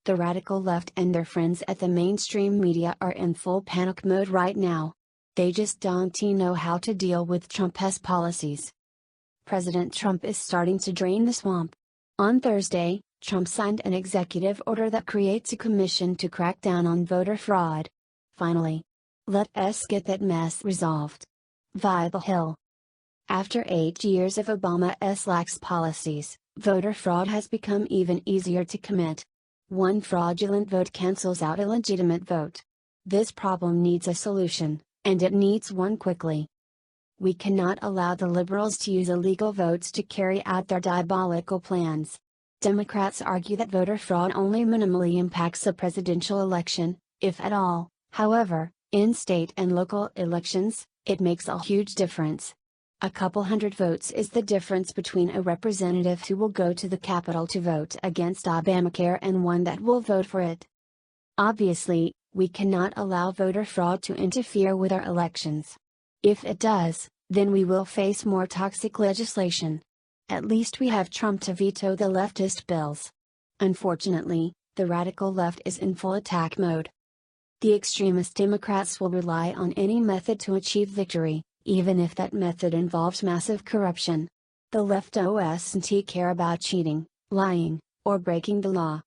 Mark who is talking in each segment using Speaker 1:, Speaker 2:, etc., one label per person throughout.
Speaker 1: The radical left and their friends at the mainstream media are in full panic mode right now. They just don't know how to deal with Trump's policies. President Trump is starting to drain the swamp. On Thursday, Trump signed an executive order that creates a commission to crack down on voter fraud. Finally, let us get that mess resolved. Via the Hill. After 8 years of Obama's lax policies, voter fraud has become even easier to commit. One fraudulent vote cancels out a legitimate vote. This problem needs a solution, and it needs one quickly. We cannot allow the liberals to use illegal votes to carry out their diabolical plans. Democrats argue that voter fraud only minimally impacts a presidential election, if at all. However, in state and local elections, it makes a huge difference. A couple hundred votes is the difference between a representative who will go to the Capitol to vote against Obamacare and one that will vote for it. Obviously, we cannot allow voter fraud to interfere with our elections. If it does, then we will face more toxic legislation. At least we have Trump to veto the leftist bills. Unfortunately, the radical left is in full attack mode. The extremist Democrats will rely on any method to achieve victory, even if that method involves massive corruption. The left doesn't care about cheating, lying, or breaking the law.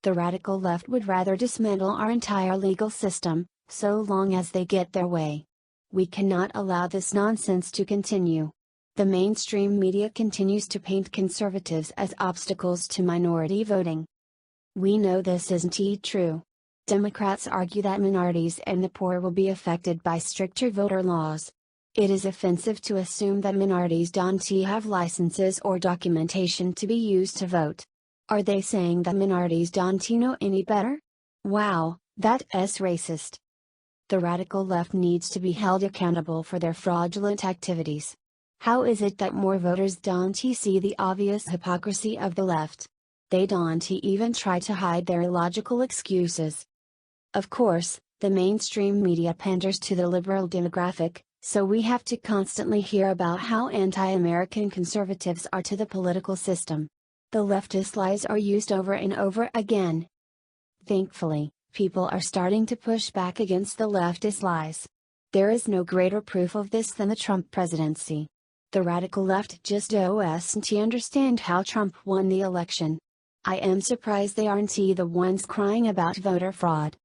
Speaker 1: The radical left would rather dismantle our entire legal system, so long as they get their way. We cannot allow this nonsense to continue. The mainstream media continues to paint conservatives as obstacles to minority voting. We know this isn't true. Democrats argue that minorities and the poor will be affected by stricter voter laws. It is offensive to assume that minorities don't have licenses or documentation to be used to vote. Are they saying that minorities don't know any better? Wow, that's racist. The radical left needs to be held accountable for their fraudulent activities. How is it that more voters don't see the obvious hypocrisy of the left? They don't even try to hide their illogical excuses. Of course, the mainstream media panders to the liberal demographic, so we have to constantly hear about how anti-American conservatives are to the political system. The leftist lies are used over and over again. Thankfully, people are starting to push back against the leftist lies. There is no greater proof of this than the Trump presidency. The radical left just doesn't understand how Trump won the election. I am surprised they aren't the ones crying about voter fraud.